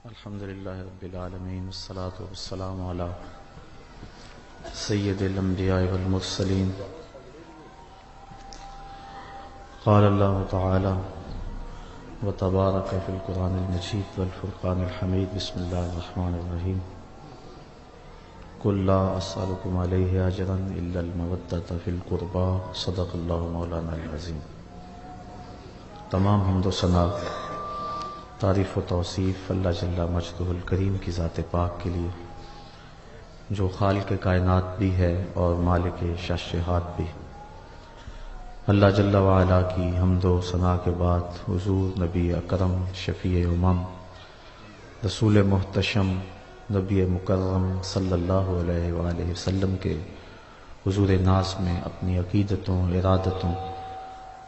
الحمد للہ رب العالمین والصلاة والسلام علی سید الانبیاء والمرسلین. قال اللہ تعالی وتبارک فی القرآن المجید والفرقان الحمید. بسم اللہ الرحمن الرحیم. قل لا اسألکم علیہ اجرا الا المودۃ فی القربى. صدق اللہ مولانا العظیم. تمام حمد و ثنا تعریف و توصیف اللہ جل مجدہ الکریم کی ذات پاک کے لیے، جو خالق کائنات بھی ہے اور مالک شہشہات بھی. اللہ جل وعلا کی حمد و ثنا کے بعد حضور نبی اکرم شفیع امم رسول محتشم نبی مکرم صلی اللہ علیہ وآلہ وسلم کے حضور ناز میں اپنی عقیدتوں، ارادتوں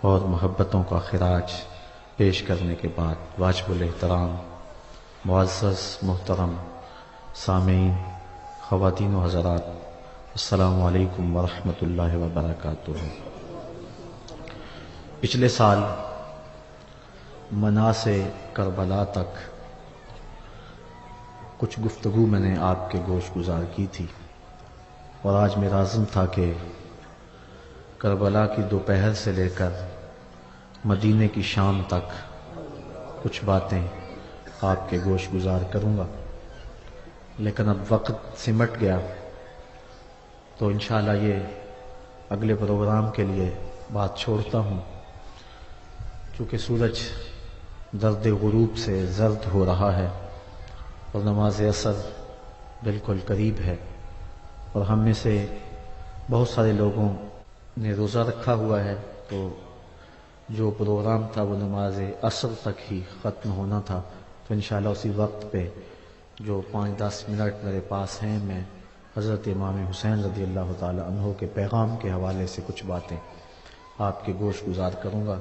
اور محبتوں کا خراج پیش کرنے کے بعد واجب الاحترام معزز محترم سامعین، خواتین و حضرات، السلام علیکم ورحمۃ اللہ وبرکاتہ. پچھلے سال مناسے کربلا تک کچھ گفتگو میں نے آپ کے گوش گزار کی تھی، اور آج میرا عزم تھا کہ کربلا کی دوپہر سے لے کر مدینے کی شام تک کچھ باتیں آپ کے گوش گزار کروں گا، لیکن اب وقت سمٹ گیا تو انشاءاللہ یہ اگلے پروگرام کے لیے بات چھوڑتا ہوں. چونکہ سورج درد غروب سے زرد ہو رہا ہے اور نماز عصر بالکل قریب ہے، اور ہم میں سے بہت سارے لوگوں نے روزہ رکھا ہوا ہے، تو جو پروگرام تھا وہ نماز عصر تک ہی ختم ہونا تھا. تو انشاءاللہ اسی وقت پہ جو 5-10 منٹ میرے پاس ہیں، میں حضرت امام حسین رضی اللہ تعالی عنہ کے پیغام کے حوالے سے کچھ باتیں آپ کے گوش گزار کروں گا.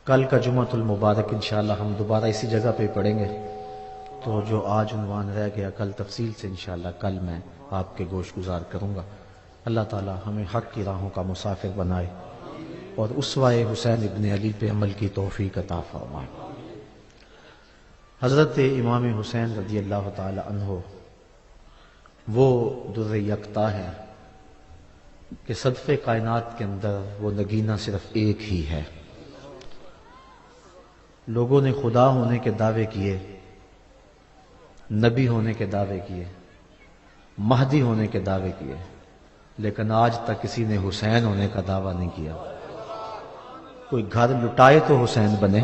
کل کا جمعۃ المبارک انشاءاللہ ہم دوبارہ اسی جگہ پہ پڑھیں گے، تو جو آج عنوان رہ گیا کل تفصیل سے انشاءاللہ کل میں آپ کے گوش گزار کروں گا. اللہ تعالی ہمیں حق کی راہوں کا مسافر بنائے اور اسوہ حسین ابن علی پہ عمل کی توفیق عطا فرمائے. حضرت امام حسین رضی اللہ تعالی عنہ وہ در یکتا ہے کہ صدف کائنات کے اندر وہ نگینہ صرف ایک ہی ہے. لوگوں نے خدا ہونے کے دعوے کیے، نبی ہونے کے دعوے کیے، مہدی ہونے کے دعوے کیے، لیکن آج تک کسی نے حسین ہونے کا دعویٰ نہیں کیا. کوئی گھر لٹائے تو حسین بنے،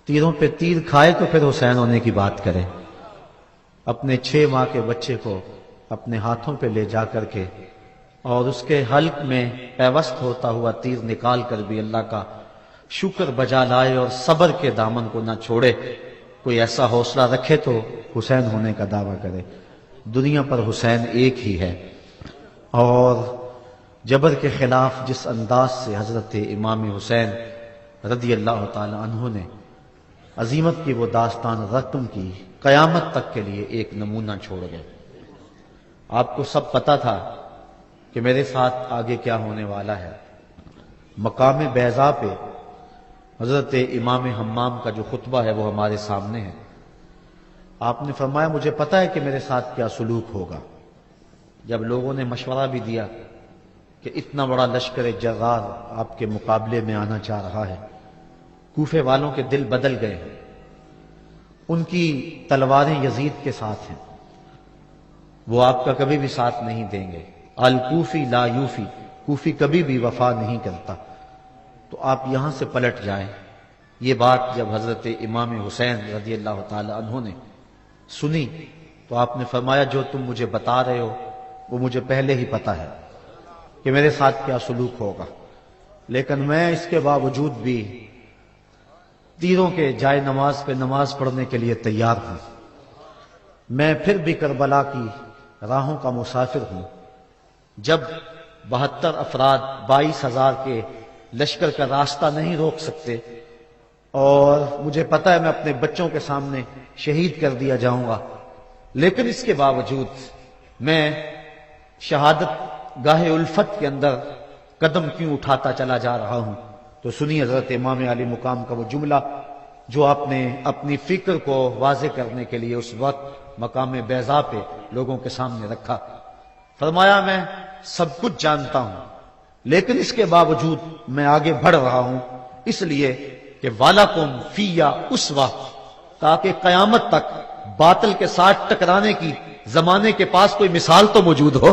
تیروں پہ تیر کھائے تو پھر حسین ہونے کی بات کرے. اپنے 6 ماہ کے بچے کو اپنے ہاتھوں پہ لے جا کر کے اور اس کے حلق میں پیوست ہوتا ہوا تیر نکال کر بھی اللہ کا شکر بجا لائے اور صبر کے دامن کو نہ چھوڑے. کوئی ایسا حوصلہ رکھے تو حسین ہونے کا دعویٰ کرے. دنیا پر حسین ایک ہی ہے، اور جبر کے خلاف جس انداز سے حضرت امام حسین رضی اللہ تعالی عنہ نے عظیمت کی وہ داستان رقم کی، قیامت تک کے لیے ایک نمونہ چھوڑ گئے. آپ کو سب پتا تھا کہ میرے ساتھ آگے کیا ہونے والا ہے. مقام بیضا پہ حضرت امام حمام کا جو خطبہ ہے وہ ہمارے سامنے ہے. آپ نے فرمایا مجھے پتا ہے کہ میرے ساتھ کیا سلوک ہوگا. جب لوگوں نے مشورہ بھی دیا کہ اتنا بڑا لشکر جرار آپ کے مقابلے میں آنا چاہ رہا ہے، کوفے والوں کے دل بدل گئے ہیں، ان کی تلواریں یزید کے ساتھ ہیں، وہ آپ کا کبھی بھی ساتھ نہیں دیں گے. الکوفی لا یوفی، کوفی کبھی بھی وفا نہیں کرتا، تو آپ یہاں سے پلٹ جائیں. یہ بات جب حضرت امام حسین رضی اللہ تعالی عنہ نے سنی تو آپ نے فرمایا جو تم مجھے بتا رہے ہو وہ مجھے پہلے ہی پتا ہے کہ میرے ساتھ کیا سلوک ہوگا، لیکن میں اس کے باوجود بھی تیروں کے جائے نماز پہ نماز پڑھنے کے لیے تیار ہوں. میں پھر بھی کربلا کی راہوں کا مسافر ہوں. جب 72 افراد 22,000 کے لشکر کا راستہ نہیں روک سکتے، اور مجھے پتا ہے میں اپنے بچوں کے سامنے شہید کر دیا جاؤں گا، لیکن اس کے باوجود میں شہادت گاہ الفت کے اندر قدم کیوں اٹھاتا چلا جا رہا ہوں. تو سنی حضرت امام علی مقام کا وہ جملہ جو آپ نے اپنی فکر کو واضح کرنے کے لیے اس وقت مقام بیضا پہ لوگوں کے سامنے رکھا. فرمایا میں سب کچھ جانتا ہوں لیکن اس کے باوجود میں آگے بڑھ رہا ہوں اس لیے کہ وَلَكُمْ فِيَّ أُسْوَةٌ، تاکہ قیامت تک باطل کے ساتھ ٹکرانے کی زمانے کے پاس کوئی مثال تو موجود ہو.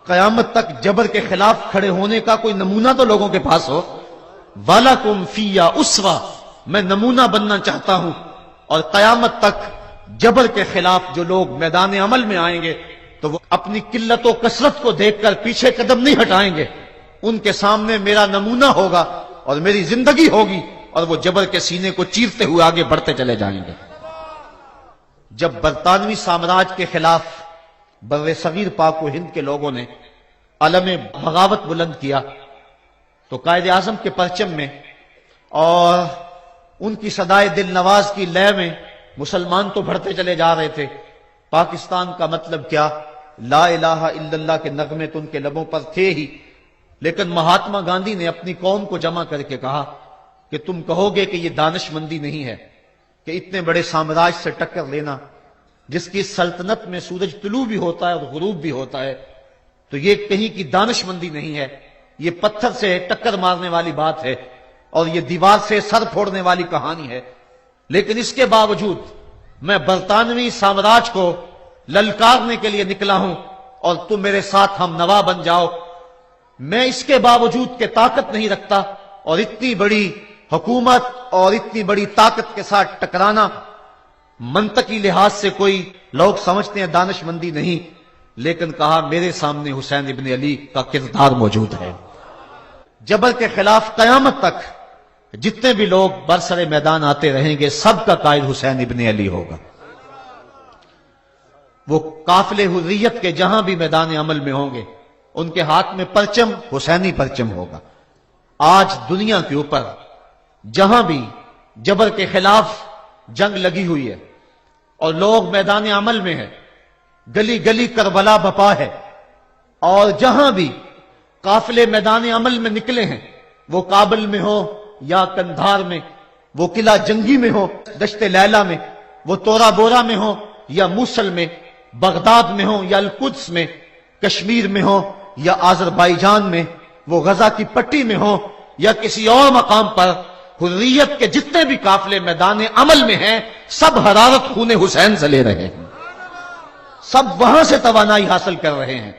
قیامت تک جبر کے خلاف کھڑے ہونے کا کوئی نمونہ تو لوگوں کے پاس ہو. وَلَكُمْ فِيَّ أُسْوَةٌ، میں نمونہ بننا چاہتا ہوں. اور قیامت تک جبر کے خلاف جو لوگ میدان عمل میں آئیں گے تو وہ اپنی قلت و کثرت کو دیکھ کر پیچھے قدم نہیں ہٹائیں گے. ان کے سامنے میرا نمونہ ہوگا اور میری زندگی ہوگی اور وہ جبر کے سینے کو چیرتے ہوئے آگے بڑھتے چلے جائیں گے. جب برطانوی سامراج کے خلاف بر صغیر پاک و ہند کے لوگوں نے علم بغاوت بلند کیا تو قائد اعظم کے پرچم میں اور ان کی صدائے دل نواز کی لے میں مسلمان تو بڑھتے چلے جا رہے تھے. پاکستان کا مطلب کیا؟ لا الہ الا اللہ کے نغمے تو ان کے لبوں پر تھے ہی، لیکن مہاتما گاندھی نے اپنی قوم کو جمع کر کے کہا کہ تم کہو گے کہ یہ دانش مندی نہیں ہے کہ اتنے بڑے سامراج سے ٹکر لینا جس کی سلطنت میں سورج طلوع بھی ہوتا ہے اور غروب بھی ہوتا ہے، تو یہ کہیں کی دانش مندی نہیں ہے، یہ پتھر سے ٹکر مارنے والی بات ہے اور یہ دیوار سے سر پھوڑنے والی کہانی ہے. لیکن اس کے باوجود میں برطانوی سامراج کو للکارنے کے لیے نکلا ہوں اور تم میرے ساتھ ہم نوا بن جاؤ. میں اس کے باوجود کہ طاقت نہیں رکھتا اور اتنی بڑی حکومت اور اتنی بڑی طاقت کے ساتھ ٹکرانا منطقی لحاظ سے کوئی لوگ سمجھتے ہیں دانش مندی نہیں، لیکن کہا میرے سامنے حسین ابن علی کا کردار موجود ہے. جبر کے خلاف قیامت تک جتنے بھی لوگ برسر میدان آتے رہیں گے سب کا قائد حسین ابن علی ہوگا. وہ قافلے حریت کے جہاں بھی میدان عمل میں ہوں گے ان کے ہاتھ میں پرچم حسینی پرچم ہوگا. آج دنیا کے اوپر جہاں بھی جبر کے خلاف جنگ لگی ہوئی ہے اور لوگ میدان عمل میں ہیں، گلی گلی کربلا بپا ہے، اور جہاں بھی قافلے میدان عمل میں نکلے ہیں وہ کابل میں ہو یا کندھار میں، وہ قلعہ جنگی میں ہو دشت لیلہ میں، وہ تورا بورا میں ہو یا موصل میں، بغداد میں ہو یا القدس میں، کشمیر میں ہو یا آذربائیجان میں، وہ غزہ کی پٹی میں ہو یا کسی اور مقام پر، حریت کے جتنے بھی قافلے میدان عمل میں ہیں سب حرارت خون حسین سے لے رہے ہیں، سب وہاں سے توانائی حاصل کر رہے ہیں.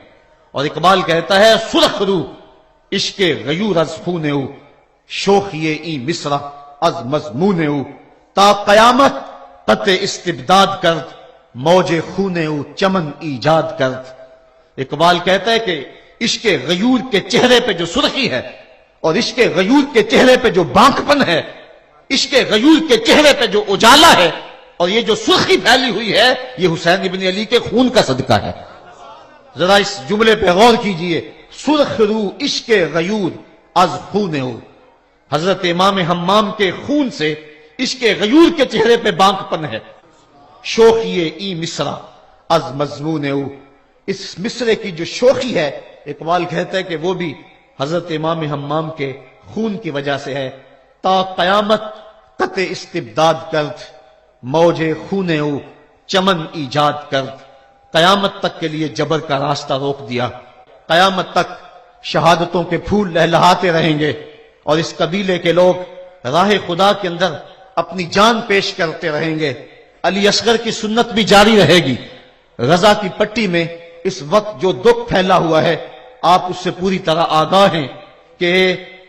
اور اقبال کہتا ہے سرخ رو عشق غیور از خون او، شوخی ای مصرع از مضمون او، تا قیامت قطع استبداد کرد موج خون او چمن ایجاد کرد. اقبال کہتا ہے کہ عشق غیور کے چہرے پہ جو سرخی ہے اور عشق غیور کے چہرے پہ جو بانکپن ہے، عشق غیور کے چہرے پہ جو اجالا ہے اور یہ جو سرخی پھیلی ہوئی ہے یہ حسین ابن علی کے خون کا صدقہ ہے. ذرا اس جملے پہ غور کیجئے، سرخ رو عشق غیور از خون او، حضرت امام حمام کے خون سے عشق غیور کے چہرے پہ بانکپن ہے. شوخی ای مصرع از مضمون او، اس مصرے کی جو شوخی ہے اقبال کہتا ہے کہ وہ بھی حضرت امام حمام کے خون کی وجہ سے ہے. تا قیامت قطع استبداد کرد موج خون او چمن ایجاد کرد. قیامت تک کے لیے جبر کا راستہ روک دیا. قیامت تک شہادتوں کے پھول لہلہاتے رہیں گے اور اس قبیلے کے لوگ راہ خدا کے اندر اپنی جان پیش کرتے رہیں گے. علی اصغر کی سنت بھی جاری رہے گی. غزہ کی پٹی میں اس وقت جو دکھ پھیلا ہوا ہے آپ اس سے پوری طرح آگاہ ہیں کہ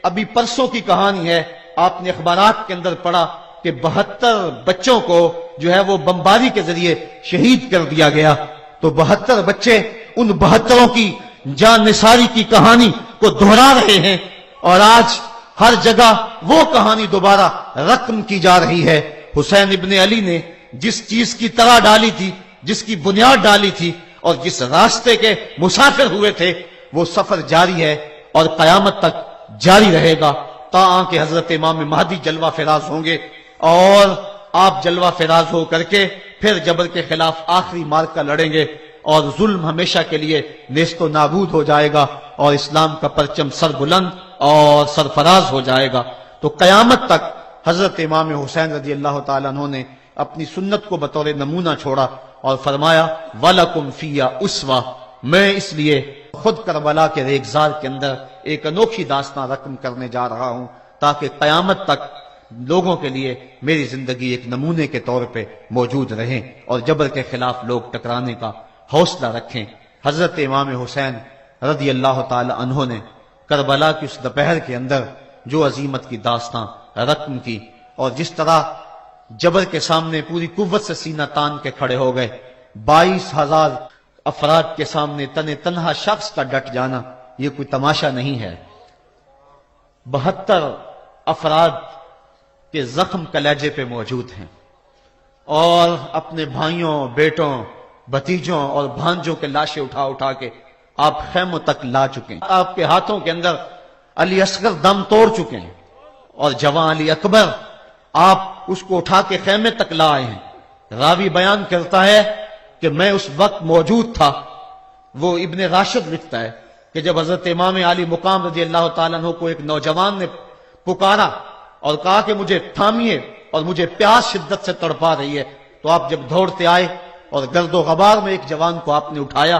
ابھی پرسوں کی کہانی ہے، آپ نے اخبارات کے اندر پڑھا کہ 72 بچوں کو جو ہے وہ بمباری کے ذریعے شہید کر دیا گیا. تو 72 بچے ان 72 کی جان نثاری کی کہانی کو دہرا رہے ہیں اور آج ہر جگہ وہ کہانی دوبارہ رقم کی جا رہی ہے. حسین ابن علی نے جس چیز کی تڑا ڈالی تھی، جس کی بنیاد ڈالی تھی اور جس راستے کے مسافر ہوئے تھے وہ سفر جاری ہے اور قیامت تک جاری رہے گا تاں کہ حضرت امام مہدی جلوہ فراز ہوں گے اور آپ جلوہ فراز ہو کر کے پھر جبر کے خلاف آخری مارکہ لڑیں گے اور ظلم ہمیشہ کے لیے نیست و نابود ہو جائے گا اور اسلام کا پرچم سر بلند اور سرفراز ہو جائے گا. تو قیامت تک حضرت امام حسین رضی اللہ تعالیٰ عنہ نے اپنی سنت کو بطور نمونہ چھوڑا اور فرمایا وَلَكُمْ فِيَّ أُسْوَةٌ، میں اس لیے خود کربلا کے ریگزار کے اندر ایک انوکھی داستان رقم کرنے جا رہا ہوں تاکہ قیامت تک لوگوں کے لیے میری زندگی ایک نمونے کے طور پہ موجود رہیں اور جبر کے خلاف لوگ ٹکرانے کا حوصلہ رکھیں۔ حضرت امام حسین رضی اللہ تعالی عنہ نے کربلا کی اس دوپہر کے اندر جو عظیمت کی داستان رقم کی اور جس طرح جبر کے سامنے پوری قوت سے سینہ تان کے کھڑے ہو گئے، 22,000 افراد کے سامنے تنہا شخص کا ڈٹ جانا یہ کوئی تماشا نہیں ہے۔ 72 افراد کے زخم کلیجے پہ موجود ہیں اور اپنے بھائیوں، بیٹوں، بھتیجوں اور بھانجوں کے لاشیں اٹھا اٹھا کے آپ خیموں تک لا چکے ہیں۔ آپ کے ہاتھوں کے اندر علی اصغر دم توڑ چکے ہیں اور جوان علی اکبر آپ اس کو اٹھا کے خیمے تک لا آئے ہیں۔ راوی بیان کرتا ہے کہ میں اس وقت موجود تھا۔ وہ ابن راشد لکھتا ہے کہ جب حضرت امام علی مقام رضی اللہ تعالیٰ عنہ کو ایک نوجوان نے پکارا اور کہا کہ مجھے تھامیے اور مجھے پیاس شدت سے تڑپا رہی ہے، تو آپ جب دوڑتے آئے اور گرد و غبار میں ایک جوان کو آپ نے اٹھایا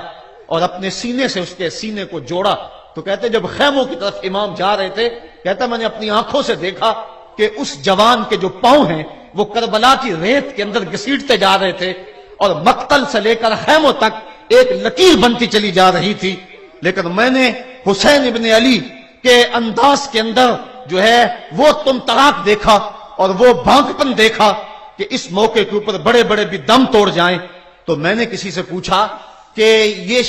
اور اپنے سینے سے اس کے سینے کو جوڑا، تو کہتے جب خیموں کی طرف امام جا رہے تھے، کہتا میں نے اپنی آنکھوں سے دیکھا کہ اس جوان کے جو پاؤں ہیں وہ کربلا کی ریت کے اندر گھسیٹتے جا رہے تھے اور مقتل سے لے کر خیموں تک ایک لکیر بنتی چلی جا رہی تھی، لیکن میں نے حسین ابن علی کے انداز کے اندر جو ہے وہ تم تراک دیکھا اور وہ بھانکپن دیکھا کہ اس موقع کے اوپر بڑے بڑے بھی دم توڑ جائیں۔ تو میں نے کسی سے پوچھا کہ یہ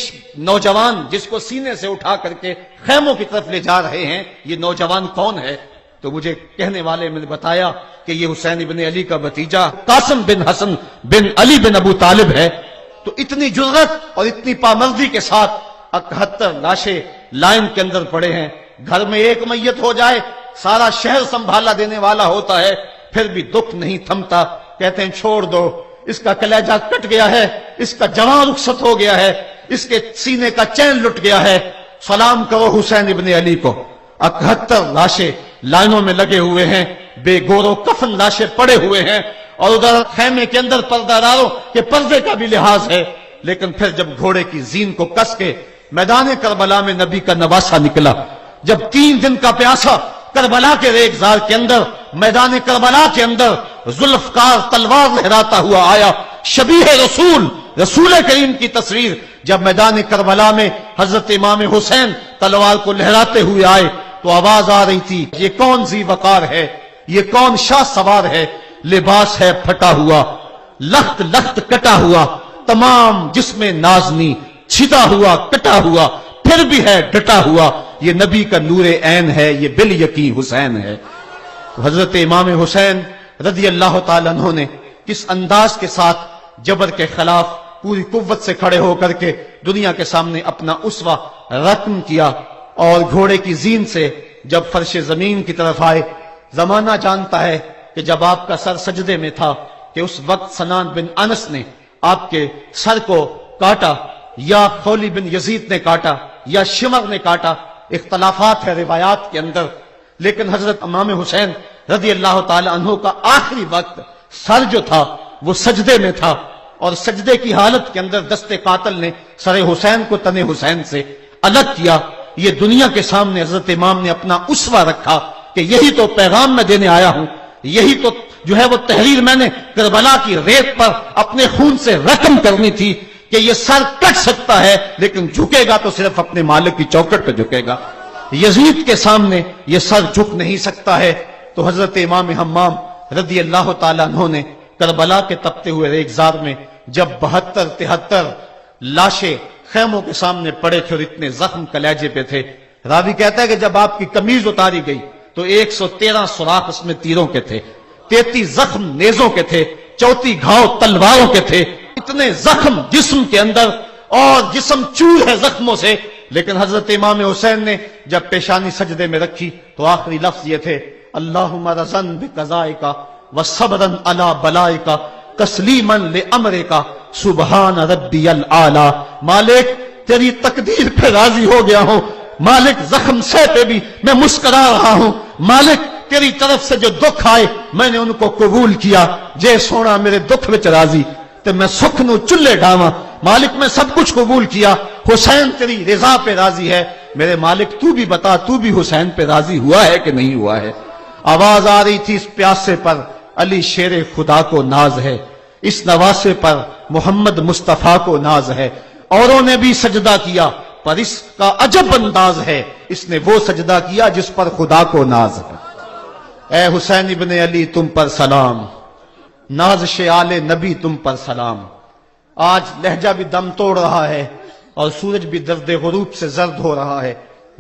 نوجوان جس کو سینے سے اٹھا کر کے خیموں کی طرف لے جا رہے ہیں یہ نوجوان کون ہے؟ تو مجھے کہنے والے میں نے بتایا کہ یہ حسین ابن علی کا بھتیجا قاسم بن حسن بن علی بن ابو طالب ہے۔ تو اتنی جرأت اور اتنی پامردی کے ساتھ 71 لاشیں لائن کے اندر پڑے ہیں۔ گھر میں ایک میت ہو جائے سارا شہر سنبھالا دینے والا ہوتا ہے، پھر بھی دکھ نہیں تھمتا۔ کہتے ہیں چھوڑ دو، اس کا کلیجہ کٹ گیا ہے، اس کا جوان رخصت ہو گیا ہے، اس کے سینے کا چین لٹ گیا ہے، سلام کرو حسین ابن علی کو۔ 71 لاشیں لائنوں میں لگے ہوئے ہیں، بے گور و کفن لاشیں پڑے ہوئے ہیں، اور ادھر خیمے کے اندر پردہ داروں کے پردے کا بھی لحاظ ہے۔ لیکن پھر جب گھوڑے کی زین کو کس کے میدان کربلا میں نبی کا نواسا نکلا، جب 3 دن کا پیاسا کربلا کے ریگزار کے اندر میدان کربلا کے اندر ذوالفقار تلوار لہراتا ہوا آیا، شبیہ رسول کریم کی تصویر جب میدان کربلا میں حضرت امام حسین تلوار کو لہراتے ہوئے آئے تو آواز آ رہی تھی یہ کون ذی وقار ہے، یہ کون شاہ سوار ہے، لباس ہے پھٹا ہوا، لخت لخت کٹا ہوا، تمام جسم نازنی چھدا ہوا کٹا ہوا، پھر بھی ہے ڈٹا ہوا، یہ نبی کا نور عین ہے، یہ بال یقین حسین ہے۔ حضرت امام حسین رضی اللہ تعالیٰ عنہ نے کس انداز کے ساتھ جبر کے خلاف پوری قوت سے کھڑے ہو کر کے دنیا کے سامنے اپنا اسوہ رقم کیا، اور گھوڑے کی زین سے جب فرش زمین کی طرف آئے۔ زمانہ جانتا ہے کہ جب آپ کا سر سجدے میں تھا کہ اس وقت سنان بن انس نے آپ کے سر کو کاٹا، یا خولی بن یزید نے کاٹا، یا شمر نے کاٹا، اختلافات ہے روایات کے اندر، لیکن حضرت امام حسین رضی اللہ تعالی عنہ کا آخری وقت سر جو تھا وہ سجدے میں تھا، اور سجدے کی حالت کے اندر دست قاتل نے سر حسین کو تن حسین سے الگ کیا۔ یہ دنیا کے سامنے حضرت امام نے اپنا اسوہ رکھا کہ یہی تو پیغام میں دینے آیا ہوں، یہی تو جو ہے وہ تحریر میں نے کربلا کی ریت پر اپنے خون سے رقم کرنی تھی کہ یہ سر کٹ سکتا ہے لیکن جھکے گا تو صرف اپنے مالک کی چوکٹ پہ جھکے گا، یزید کے سامنے یہ سر جھک نہیں سکتا ہے۔ تو حضرت امام حمام رضی اللہ تعالیٰ عنہ نے کربلا کے تپتے ہوئے ریگزار میں جب 72-73 لاشیں خیموں کے سامنے پڑے تھے اور اتنے زخم کلیجے پہ تھے، راوی کہتا ہے کہ جب آپ کی قمیض اتاری گئی تو 113 سوراخ اس میں تیروں کے تھے، 33 زخم نیزوں کے تھے، 34 گھاؤ تلواروں کے تھے، اتنے زخم جسم کے اندر اور جسم چور ہے زخموں سے۔ لیکن حضرت امام حسین نے جب پیشانی سجدے میں رکھی تو آخری لفظ یہ تھے اللہم رضن بقضائک وصبرن علی بلائک تسلیما لامرک سبحان ربی الاعلی۔ مالک تیری تقدیر پہ راضی ہو گیا ہوں، مالک زخم سے پہ بھی میں مسکرا رہا ہوں، مالک تیری طرف سے جو دکھ آئے میں نے ان کو قبول کیا. جے سونا میرے دکھ وچ راضی تے میں سکھ نو چلے ڈاواں. مالک میں سب کچھ قبول کیا, حسین تیری رضا پہ راضی ہے. میرے مالک تو بھی بتا, تو بھی حسین پہ راضی ہوا ہے کہ نہیں ہوا ہے؟ آواز آ رہی تھی اس پیاسے پر علی شیر خدا کو ناز ہے, اس نواسے پر محمد مصطفیٰ کو ناز ہے. اوروں نے بھی سجدہ کیا پر اس کا عجب انداز ہے, اس نے وہ سجدہ کیا جس پر خدا کو ناز ہے. اے حسین ابن علی تم پر سلام, نازش آل نبی تم پر سلام. آج لہجہ بھی دم توڑ رہا ہے اور سورج بھی درد غروب سے زرد ہو رہا ہے.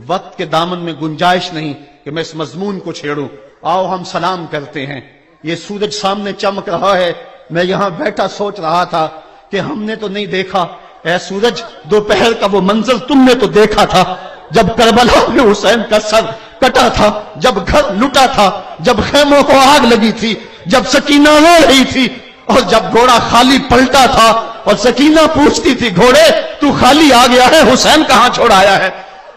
وقت کے دامن میں گنجائش نہیں کہ میں اس مضمون کو چھیڑوں. آؤ ہم سلام کرتے ہیں. یہ سورج سامنے چمک رہا ہے. میں یہاں بیٹھا سوچ رہا تھا کہ ہم نے تو نہیں دیکھا, اے سورج دوپہر کا وہ منظر تم نے تو دیکھا تھا جب کربلا میں حسین کا سر کٹا تھا, جب گھر لٹا تھا, جب خیموں کو آگ لگی تھی, جب سکینہ رو رہی تھی, اور جب گھوڑا خالی پلٹا تھا اور سکینہ پوچھتی تھی گھوڑے تو خالی آ گیا ہے, حسین کہاں چھوڑ آیا ہے.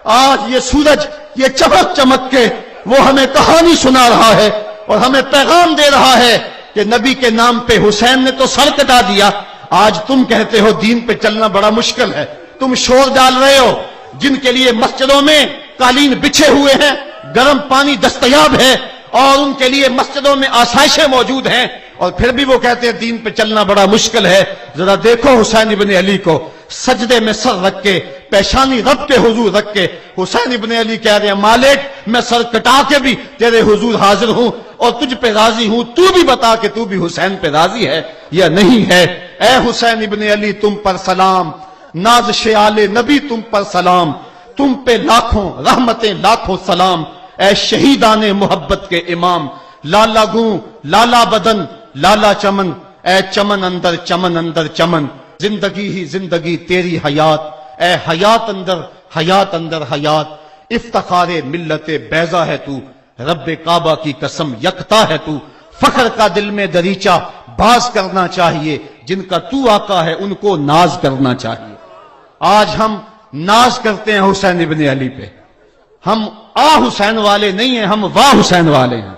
آج یہ سورج یہ چمک چمک کے وہ ہمیں کہانی سنا رہا ہے اور ہمیں پیغام دے رہا ہے کہ نبی کے نام پہ حسین نے تو سر کٹا دیا. آج تم کہتے ہو دین پہ چلنا بڑا مشکل ہے. تم شور ڈال رہے ہو جن کے لیے مسجدوں میں قالین بچھے ہوئے ہیں, گرم پانی دستیاب ہے اور ان کے لیے مسجدوں میں آسائشیں موجود ہیں, اور پھر بھی وہ کہتے ہیں دین پہ چلنا بڑا مشکل ہے. ذرا دیکھو حسین ابن علی کو سجدے میں سر رکھ کے, پیشانی رب کے حضور رکھ کے حسین ابن علی کہہ رہے ہیں مالک میں سر کٹا کے بھی تیرے حضور حاضر ہوں اور تجھ پہ راضی ہوں, تو بھی بتا کہ تو بھی حسین پہ راضی ہے یا نہیں ہے. اے حسین ابن علی تم پر سلام, نازش آل نبی تم پر سلام, تم پہ لاکھوں رحمتیں لاکھوں سلام. اے شہیدان محبت کے امام, لالا گوں لالا بدن لالا چمن, اے چمن اندر چمن اندر چمن, زندگی ہی زندگی تیری حیات, اے حیات اندر حیات, افتخار ملت بیضا ہے تو, رب کعبہ کی قسم یکتا ہے تو. فخر کا دل میں دریچہ باز کرنا چاہیے, جن کا تو آقا ہے ان کو ناز کرنا چاہیے. آج ہم ناز کرتے ہیں حسین ابن علی پہ. ہم آ حسین والے نہیں ہیں, ہم واہ حسین والے ہیں.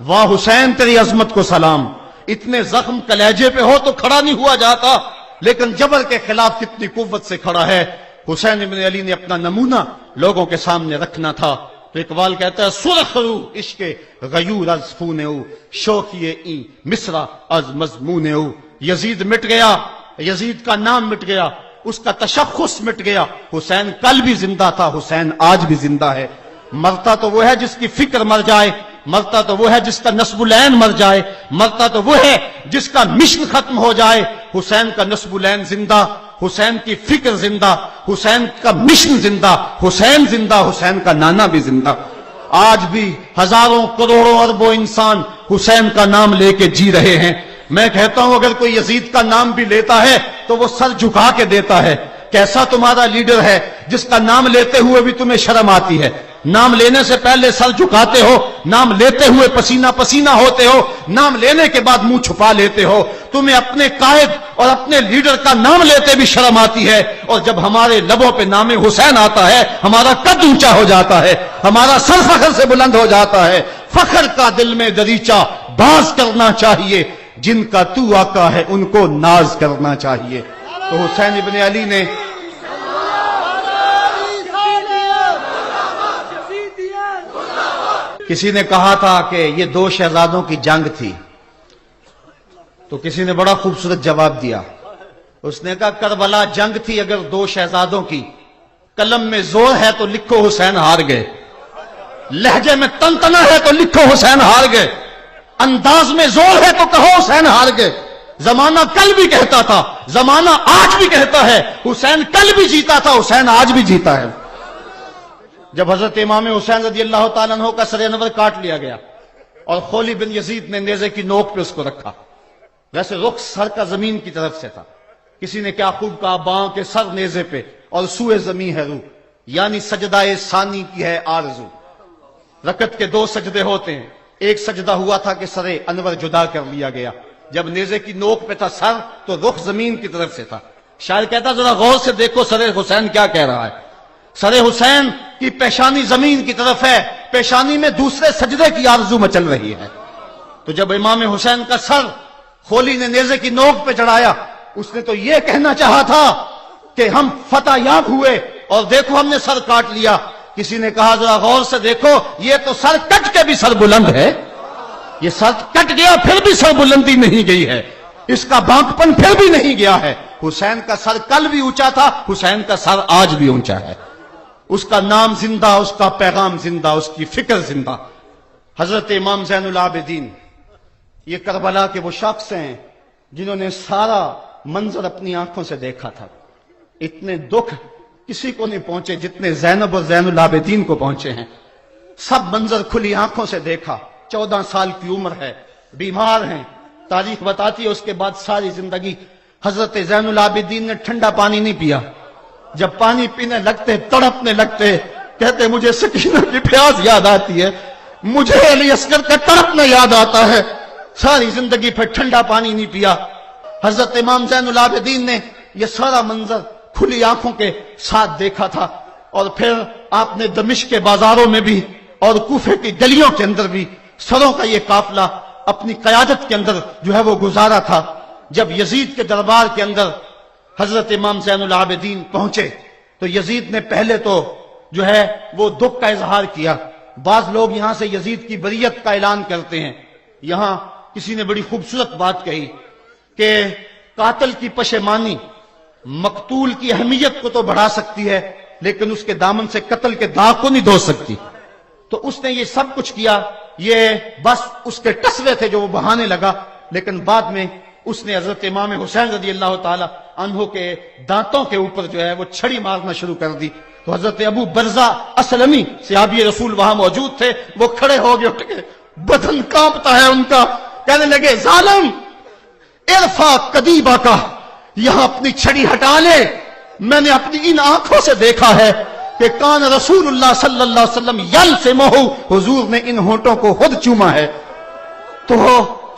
واہ حسین تیری عظمت کو سلام. اتنے زخم کلیجے پہ ہو تو کھڑا نہیں ہوا جاتا, لیکن جبر کے خلاف کتنی قوت سے کھڑا ہے. حسین ابن علی نے اپنا نمونہ لوگوں کے سامنے رکھنا تھا. تو اقبال کہتا ہے سرخ رو عشق غیور از خون او, شوخی این مصرع از مضمون او. یزید مٹ گیا, یزید کا نام مٹ گیا, اس کا تشخص مٹ گیا. حسین کل بھی زندہ تھا, حسین آج بھی زندہ ہے. مرتا تو وہ ہے جس کی فکر مر جائے, مرتا تو وہ ہے جس کا نسب العین مر جائے, مرتا تو وہ ہے جس کا مشن ختم ہو جائے. حسین کا نسب العین زندہ, حسین کی فکر زندہ, حسین کا مشن زندہ, حسین زندہ, حسین کا نانا بھی زندہ. آج بھی ہزاروں کروڑوں اربوں انسان حسین کا نام لے کے جی رہے ہیں. میں کہتا ہوں اگر کوئی یزید کا نام بھی لیتا ہے تو وہ سر جھکا کے دیتا ہے. کیسا تمہارا لیڈر ہے جس کا نام لیتے ہوئے بھی تمہیں شرم آتی ہے؟ نام لینے سے پہلے سر جھکاتے ہو, نام لیتے ہوئے پسینہ پسینہ ہوتے ہو, نام لینے کے بعد منہ چھپا لیتے ہو. تمہیں اپنے قائد اور اپنے لیڈر کا نام لیتے بھی شرم آتی ہے, اور جب ہمارے لبوں پہ نام حسین آتا ہے ہمارا قد اونچا ہو جاتا ہے, ہمارا سر فخر سے بلند ہو جاتا ہے. فخر کا دل میں دریچہ باز کرنا چاہیے, جن کا تو آقا ہے ان کو ناز کرنا چاہیے. تو حسین ابن علی نے کسی نے کہا تھا کہ یہ دو شہزادوں کی جنگ تھی, تو کسی نے بڑا خوبصورت جواب دیا. اس نے کہا کربلا جنگ تھی اگر دو شہزادوں کی, قلم میں زور ہے تو لکھو حسین ہار گئے, لہجے میں تنتنا ہے تو لکھو حسین ہار گئے, انداز میں زور ہے تو کہو حسین ہار گئے. زمانہ کل بھی کہتا تھا, زمانہ آج بھی کہتا ہے, حسین کل بھی جیتا تھا, حسین آج بھی جیتا ہے. جب حضرت امام حسین رضی اللہ تعالیٰ عنہ کا سر انور کاٹ لیا گیا اور خولی بن یزید نے نیزے کی نوک پہ اس کو رکھا, ویسے رخ سر کا زمین کی طرف سے تھا. کسی نے کیا خوب کہا, باؤں کے سر نیزے پہ اور سوئے زمین ہے روح, یعنی سجدہ ثانی کی ہے آرزو. رکعت کے دو سجدے ہوتے ہیں, ایک سجدہ ہوا تھا کہ سر انور جدا کر لیا گیا, جب نیزے کی نوک پہ تھا سر تو رخ زمین کی طرف سے تھا. شاعر کہتا ذرا غور سے دیکھو سر حسین کیا کہہ رہا ہے. سر حسین کی پیشانی زمین کی طرف ہے, پیشانی میں دوسرے سجدے کی آرزو مچل رہی ہے۔ تو جب امام حسین کا سر خولی نے نیزے کی نوک پہ چڑھایا، اس نے تو یہ کہنا چاہا تھا کہ ہم فتح یاب ہوئے اور دیکھو ہم نے سر کاٹ لیا۔ کسی نے کہا ذرا غور سے دیکھو، یہ تو سر کٹ کے بھی سر بلند ہے، یہ سر کٹ گیا پھر بھی سر بلندی نہیں گئی ہے، اس کا بانکپن پھر بھی نہیں گیا ہے۔ حسین کا سر کل بھی اونچا تھا، حسین کا سر آج بھی اونچا ہے، اس کا نام زندہ، اس کا پیغام زندہ، اس کی فکر زندہ۔ حضرت امام زین العابدین یہ کربلا کے وہ شخص ہیں جنہوں نے سارا منظر اپنی آنکھوں سے دیکھا تھا۔ اتنے دکھ کسی کو نہیں پہنچے جتنے زینب اور زین العابدین کو پہنچے ہیں۔ سب منظر کھلی آنکھوں سے دیکھا، 14 سال کی عمر ہے، بیمار ہیں، تاریخ بتاتی ہے اس کے بعد ساری زندگی حضرت زین العابدین نے ٹھنڈا پانی نہیں پیا۔ جب پانی پینے لگتے تڑپنے لگتے، کہتے مجھے سکینہ کی پیاس یاد آتی ہے، مجھے علی اصغر کا تڑپنا یاد آتا ہے، ساری زندگی پھر ٹھنڈا پانی نہیں پیا۔ حضرت امام زین العابدین نے یہ سارا منظر کھلی آنکھوں کے ساتھ دیکھا تھا، اور پھر آپ نے دمشق کے بازاروں میں بھی اور کوفے کی گلیوں کے اندر بھی سروں کا یہ قافلہ اپنی قیادت کے اندر جو ہے وہ گزارا تھا۔ جب یزید کے دربار کے اندر حضرت امام زین العابدین پہنچے تو یزید نے پہلے تو جو ہے وہ دکھ کا اظہار کیا۔ بعض لوگ یہاں سے یزید کی بریت کا اعلان کرتے ہیں۔ یہاں کسی نے بڑی خوبصورت بات کہی کہ قاتل کی پشیمانی مقتول کی اہمیت کو تو بڑھا سکتی ہے لیکن اس کے دامن سے قتل کے داغ کو نہیں دھو سکتی۔ تو اس نے یہ سب کچھ کیا، یہ بس اس کے ٹسوے تھے جو وہ بہانے لگا، لیکن بعد میں اس نے حضرت امام حسین رضی اللہ تعالی عنہ کے دانتوں کے اوپر جو ہے وہ چھڑی مارنا شروع کر دی۔ تو حضرت ابو برزہ اسلمی صحابی رسول وہاں موجود تھے، وہ کھڑے ہو گئے، اٹھ گئے، بدن کانپتا ہے ان کا، کہنے لگے ظالم ارفع قدیبہ کا، یہاں اپنی چھڑی ہٹا لے، میں نے اپنی ان آنکھوں سے دیکھا ہے کہ کان رسول اللہ صلی اللہ علیہ وسلم یلسمہ، حضور نے ان ہونٹوں کو خود چوما ہے۔ تو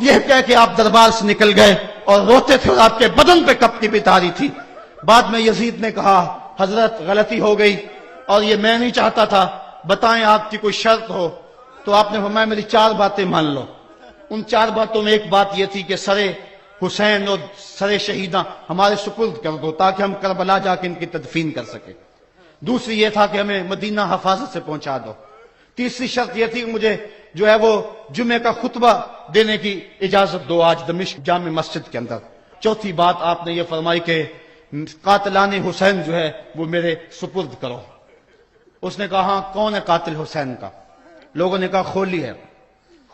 یہ کہہ کہ آپ دربار سے نکل گئے اور روتے تھے اور آپ کے بدن پہ کپڑی بھی تاری تھی۔ بعد میں یزید نے کہا حضرت غلطی ہو گئی اور یہ میں نہیں چاہتا تھا، بتائیں آپ کی کوئی شرط ہو۔ تو آپ نے فرمایا میری 4 باتیں مان لو۔ ان 4 باتوں میں ایک بات یہ تھی کہ سر حسین اور سر شہیداں ہمارے سپرد کر دو تاکہ ہم کربلا جا کے ان کی تدفین کر سکیں۔ دوسری یہ تھا کہ ہمیں مدینہ حفاظت سے پہنچا دو۔ تیسری شرط یہ تھی کہ مجھے جو ہے وہ جمعے کا خطبہ دینے کی اجازت دو آج دمشق جامع مسجد کے اندر۔ چوتھی بات آپ نے یہ فرمائی کہ قاتلان حسین جو ہے وہ میرے سپرد کرو۔ اس نے کہا ہاں کون ہے قاتل حسین کا؟ لوگوں نے کہا خولی ہے۔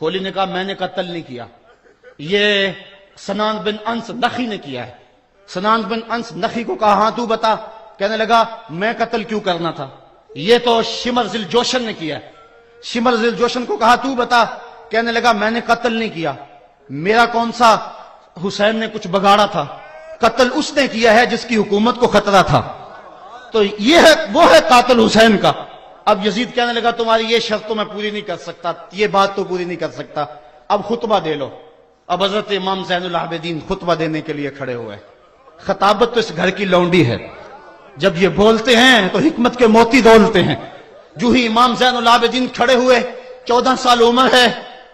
خولی نے کہا میں نے قتل نہیں کیا، یہ سنان بن انس نخی نے کیا ہے۔ سنان بن انس نخی کو کہا ہاں تو بتا، کہنے لگا میں قتل کیوں کرنا تھا، یہ تو شمر ذل جوشن نے کیا ہے۔ شمر ذل جوشن کو کہا تو بتا، کہنے لگا میں نے قتل نہیں کیا، میرا کون سا حسین نے کچھ بگاڑا تھا، قتل اس نے کیا ہے جس کی حکومت کو خطرہ تھا۔ تو یہ ہے وہ ہے قاتل حسین کا۔ اب یزید کہنے لگا تمہاری یہ شرط تو میں پوری نہیں کر سکتا، یہ بات تو پوری نہیں کر سکتا، اب خطبہ دے لو۔ اب حضرت امام زین العابدین خطبہ دینے کے لیے کھڑے ہوئے۔ خطابت تو اس گھر کی لونڈی ہے، جب یہ بولتے ہیں تو حکمت کے موتی دولتے ہیں۔ جو ہی امام زین العابدین کھڑے ہوئے، 14 سال عمر ہے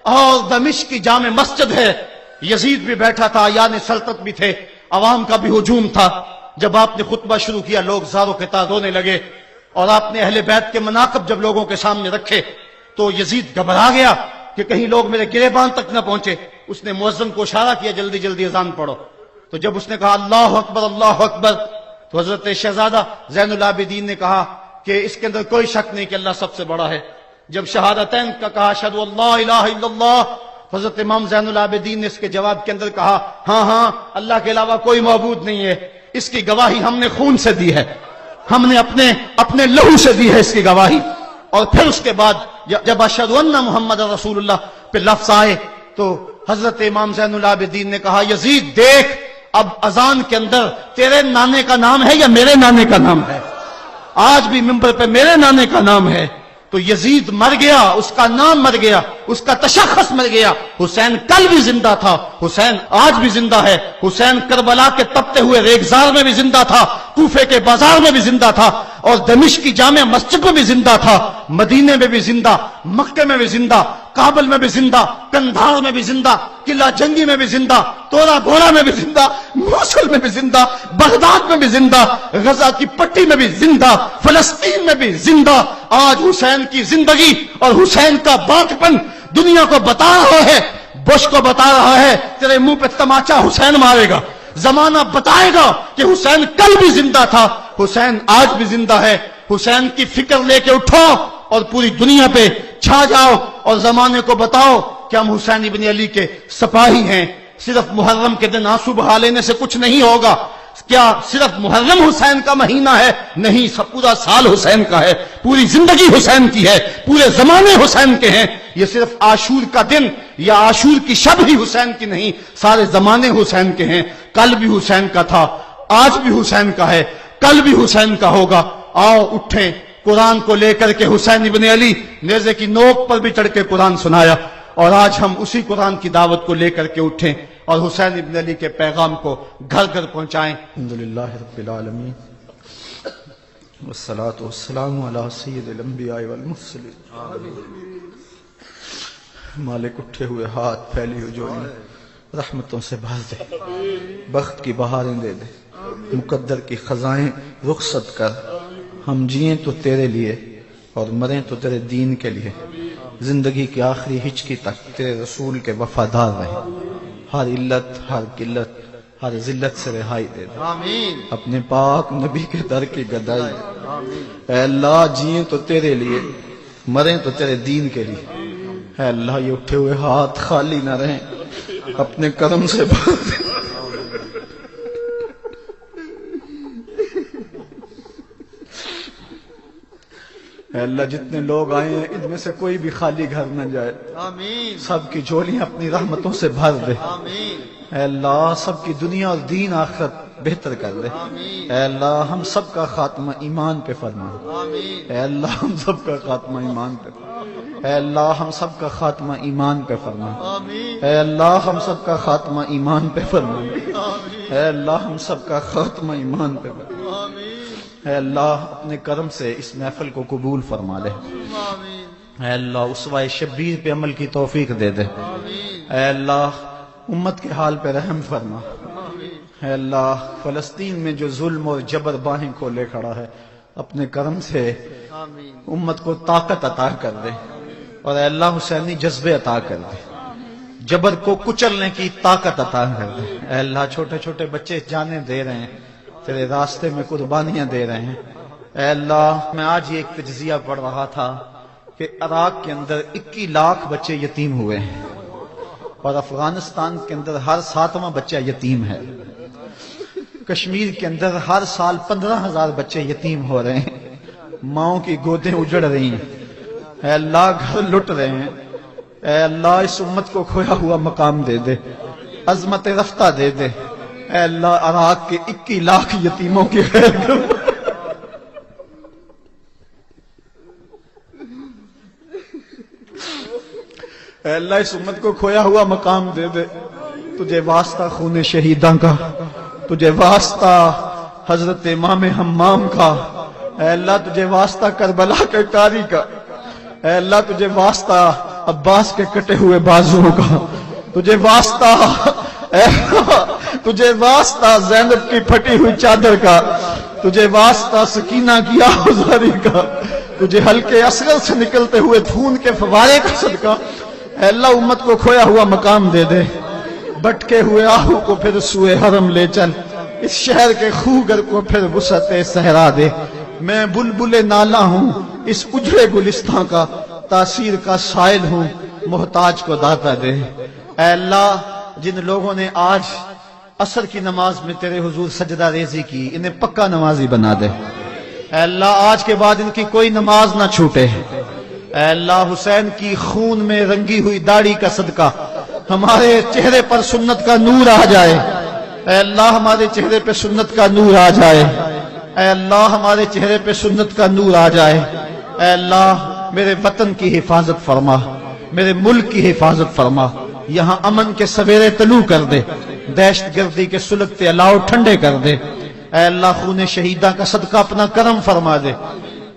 اور دمشق کی جامع مسجد ہے، یزید بھی بیٹھا تھا، یعنی سلطنت بھی تھے، عوام کا بھی ہجوم تھا۔ جب آپ نے خطبہ شروع کیا لوگ زاروں کے تار رونے لگے، اور آپ نے اہل بیت کے مناقب جب لوگوں کے سامنے رکھے تو یزید گھبرا گیا کہ کہیں لوگ میرے گریبان تک نہ پہنچے۔ اس نے مؤذن کو اشارہ کیا جلدی جلدی اذان پڑھو۔ تو جب اس نے کہا اللہ اکبر اللہ اکبر، تو حضرت شہزادہ زین العابدین نے کہا کہ اس کے اندر کوئی شک نہیں کہ اللہ سب سے بڑا ہے۔ جب شہادتین کا کہا اشہد ان لا الہ الا اللہ، حضرت امام زین العابدین نے اس کے جواب کے اندر کہا ہاں ہاں اللہ کے علاوہ کوئی معبود نہیں ہے، اس کی گواہی ہم نے خون سے دی ہے، ہم نے اپنے لہو سے دی ہے اس کی گواہی۔ اور پھر اس کے بعد جب اشہد ان محمد رسول اللہ پہ لفظ آئے تو حضرت امام زین العابدین نے کہا یزید دیکھ اب اذان کے اندر تیرے نانے کا نام ہے یا میرے نانے کا نام ہے؟ آج بھی منبر پہ میرے نانے کا نام ہے، تو یزید مر گیا، اس کا نام مر گیا، اس کا تشخص مر گیا۔ حسین کل بھی زندہ تھا، حسین آج بھی زندہ ہے، حسین کربلا کے تپتے ہوئے ریگزار میں بھی زندہ تھا، کوفے کے بازار میں بھی زندہ تھا، اور دمشق کی جامع مسجد میں بھی زندہ تھا، مدینے میں بھی زندہ، مکے میں بھی زندہ، کابل میں بھی زندہ، کندھار میں بھی زندہ، قلعہ جنگی میں بھی زندہ، تورا بورا میں بھی زندہ، موصل میں بھی زندہ، بغداد میں بھی زندہ، غزہ کی پٹی میں بھی زندہ، فلسطین میں بھی زندہ۔ آج حسین کی زندگی اور حسین کا باقپن دنیا کو بتا رہا ہے، بش کو بتا رہا ہے تیرے منہ پہ تماچا حسین مارے گا۔ زمانہ بتائے گا کہ حسین کل بھی زندہ تھا، حسین آج بھی زندہ ہے۔ حسین کی فکر لے کے اٹھو اور پوری دنیا پہ چھا جاؤ اور زمانے کو بتاؤ کہ ہم حسین ابن علی کے سپاہی ہیں۔ صرف محرم کے دن آنسو بہا لینے سے کچھ نہیں ہوگا۔ کیا صرف محرم حسین کا مہینہ ہے؟ نہیں، سب پورا سال حسین کا ہے، پوری زندگی حسین کی ہے، پورے زمانے حسین کے ہیں۔ یہ صرف عاشور کا دن یا عاشور کی شب ہی حسین کی نہیں، سارے زمانے حسین کے ہیں۔ کل بھی حسین کا تھا، آج بھی حسین کا ہے، کل بھی حسین کا ہوگا۔ آؤ اٹھیں، قرآن کو لے کر کے حسین ابن علی نیزے کی نوک پر بھی چڑھ کے قرآن سنایا، اور آج ہم اسی قرآن کی دعوت کو لے کر کے اٹھیں اور حسین ابن علی کے پیغام کو گھر گھر پہنچائیں۔ الحمدللہ رب العالمین والصلاة والسلام علی سید الانبیاء والمرسلین۔ مالک اٹھے ہوئے ہاتھ، پھیلی ہوئی جوڑیاں رحمتوں سے بھر دے، بخت کی بہاریں دے دے، مقدر کی خزائیں رخصت کر۔ ہم جئیں تو تیرے لیے اور مریں تو تیرے دین کے لیے، زندگی کی آخری ہچکی تک تیرے رسول کے وفادار رہیں، ہر علت، ہر قلت، ہر ذلت سے رہائی دے دے، آمین، اپنے پاک نبی کے در کی گدائی دے۔ اے اللہ جئیں تو تیرے لیے، مریں تو تیرے دین کے لیے۔ اے اللہ یہ اٹھے ہوئے ہاتھ خالی نہ رہیں، اپنے کرم سے بھر دے۔ اے اللہ جتنے لوگ آئے ہیں ان میں سے کوئی بھی خالی گھر نہ جائے، آمین، سب کی جولیاں اپنی رحمتوں سے بھر دے۔ آمین، اے اللہ سب کی دنیا اور دین آخرت بہتر کر دے۔ آمین، اے اللہ ہم سب کا خاتمہ ایمان پہ فرما۔ آمین، اے اللہ ہم سب کا خاتمہ ایمان پہ فرما۔ اے اللہ ہم سب کا خاتمہ ایمان پہ فرما۔ آمین، اے اللہ ہم سب کا خاتمہ ایمان پہ فرما۔ آمین، اے اللہ ہم سب کا خاتمہ ایمان پہ فرما۔ آمین، اے اللہ اپنے کرم سے اس محفل کو قبول فرما لے۔ آمین، اے اللہ اسوہ شبیر پہ عمل کی توفیق دے دے۔ آمین، اے اللہ امت کے حال پہ رحم فرما۔ آمین، اے اللہ فلسطین میں جو ظلم اور جبر باہیں کھولے کھڑا ہے، اپنے کرم سے آمین، امت کو طاقت عطا کر دے، اور اے اللہ حسینی جذبے عطا کر دے، جبر کو کچلنے کی طاقت عطا کر دے۔ اے اللہ چھوٹے چھوٹے بچے جانیں دے رہے ہیں، تیرے راستے میں قربانیاں دے رہے ہیں۔ اے اللہ میں آج یہ ایک تجزیہ پڑھ رہا تھا کہ عراق کے اندر 21 لاکھ بچے یتیم ہوئے ہیں، اور افغانستان کے اندر ہر 7واں بچہ یتیم ہے۔ کشمیر کے اندر ہر سال 15,000 بچے یتیم ہو رہے ہیں، ماؤں کی گودیں اجڑ رہی ہیں۔ اے اللہ گھر لٹ رہے ہیں۔ اے اللہ اس امت کو کھویا ہوا مقام دے دے، عظمت رفتہ دے دے۔ اے اللہ عراق کے 21 لاکھ یتیموں کی خیر کر۔ اے اللہ اس امت کو کھویا ہوا مقام دے دے۔ تجھے واسطہ خون شہیداں کا، تجھے واسطہ حضرت امام حمام کا، اے اللہ تجھے واسطہ کربلا کے قاری کا، اے اللہ تجھے واسطہ عباس کے کٹے ہوئے بازوؤں کا، تجھے واسطہ اے اللہ تجھے واسطہ زینب کی پھٹی ہوئی چادر کا، تجھے واسطہ سکینہ کی آہوزاری کا، تجھے ہلکے اصغر سے نکلتے ہوئے خون کے فوارے کا صدقہ۔ اے اللہ امت کو کھویا ہوا مقام دے دے، بٹکے ہوئے آہو کو پھر سوئے حرم لے چل، اس شہر کے خوگر کو پھر وسعت صحرا دے۔ میں بلبل نالا ہوں اس اجڑے گلستان کا، تاثیر کا سائل ہوں محتاج کو داتا دے۔ اے اللہ جن لوگوں نے آج عصر کی نماز میں تیرے حضور سجدہ ریزی کی، انہیں پکا نمازی بنا دے۔ اے اللہ آج کے بعد ان کی کوئی نماز نہ چھوٹے۔ اے اللہ حسین کی خون میں رنگی ہوئی داڑھی کا صدقہ ہمارے چہرے پر سنت کا نور آ جائے۔ اے اللہ ہمارے چہرے پہ سنت کا نور آ جائے۔ اے اللہ ہمارے چہرے پہ سنت کا نور آ جائے۔ اے اللہ میرے وطن کی حفاظت فرما، میرے ملک کی حفاظت فرما، یہاں امن کے سویرے طلوع کر دے، دہشت گردی کے سلگتے الاؤ ٹھنڈے کر دے۔ اے اللہ خون شہیدہ کا صدقہ اپنا کرم فرما دے۔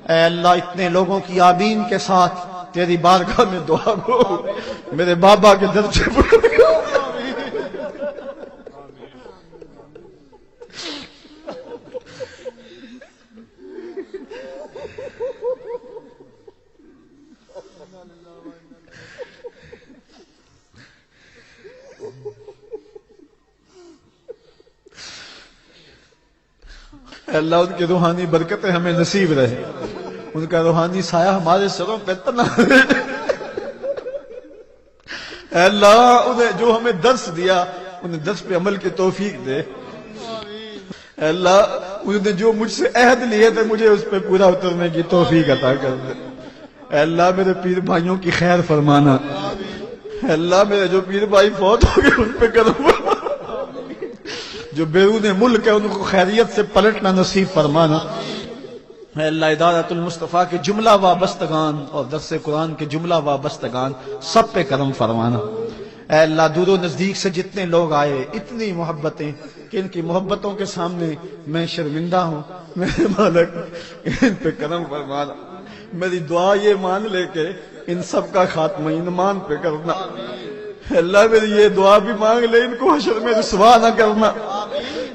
اے اللہ اتنے لوگوں کی آمین کے ساتھ تیری بارگاہ میں دعا کو میرے بابا کے درجے پر اے اللہ ان کی روحانی برکتیں ہمیں نصیب رہے، ان کا روحانی سایہ ہمارے سروں پہ تنا رہے۔ اے اللہ انہیں جو ہمیں درس دیا انہیں درس پہ عمل کی توفیق دے۔ اے اللہ انہوں نے جو مجھ سے عہد لیے تھے مجھے اس پہ پورا اترنے کی توفیق عطا کر دے۔ اے اللہ میرے پیر بھائیوں کی خیر فرمانا۔ اے اللہ میرے جو پیر بھائی فوت ہو گئے ان پہ کرم فرما، جو بیرون ملک ہے ان کو خیریت سے پلٹنا نصیب فرمانا۔ اے اللہ ادارت المصطفیٰ کے جملہ وابستگان اور درس قرآن کے جملہ وابستگان سب پہ کرم فرمانا۔ اے اللہ دور و نزدیک سے جتنے لوگ آئے، اتنی محبتیں کہ ان کی محبتوں کے سامنے میں شرمندہ ہوں، میرے مالک ان پہ کرم فرمانا۔ میری دعا یہ مان لے کہ ان سب کا خاتمہ ایمان پہ کرنا۔ اے اللہ میری یہ دعا بھی مانگ لے ان کو حشر میں رسوا نہ کرنا۔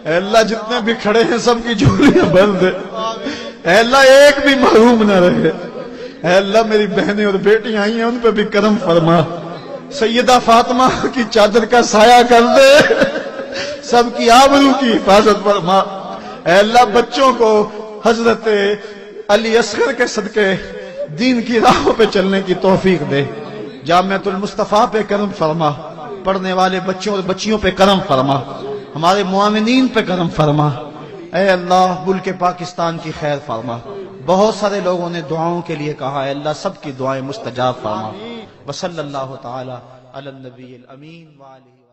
اے اللہ جتنے بھی کھڑے ہیں سب کی جھولیاں بھر دے۔ اے اللہ ایک بھی محروم نہ رہے۔ اے اللہ میری بہنیں اور بیٹیاں آئی ہیں ان پہ بھی کرم فرما، سیدہ فاطمہ کی چادر کا سایہ کر دے، سب کی آبرو کی حفاظت فرما۔ اے اللہ بچوں کو حضرت علی اصغر کے صدقے دین کی راہوں پہ چلنے کی توفیق دے۔ جامعۃ المصطفیٰ پہ کرم فرما، پڑھنے والے بچوں اور بچیوں پہ کرم فرما، ہمارے معاونین پہ کرم فرما۔ اے اللہ ملک پاکستان کی خیر فرما۔ بہت سارے لوگوں نے دعاؤں کے لیے کہا، اے اللہ سب کی دعائیں مستجاب فرما۔ وصلی اللہ تعالی علی النبی الامین وآلہ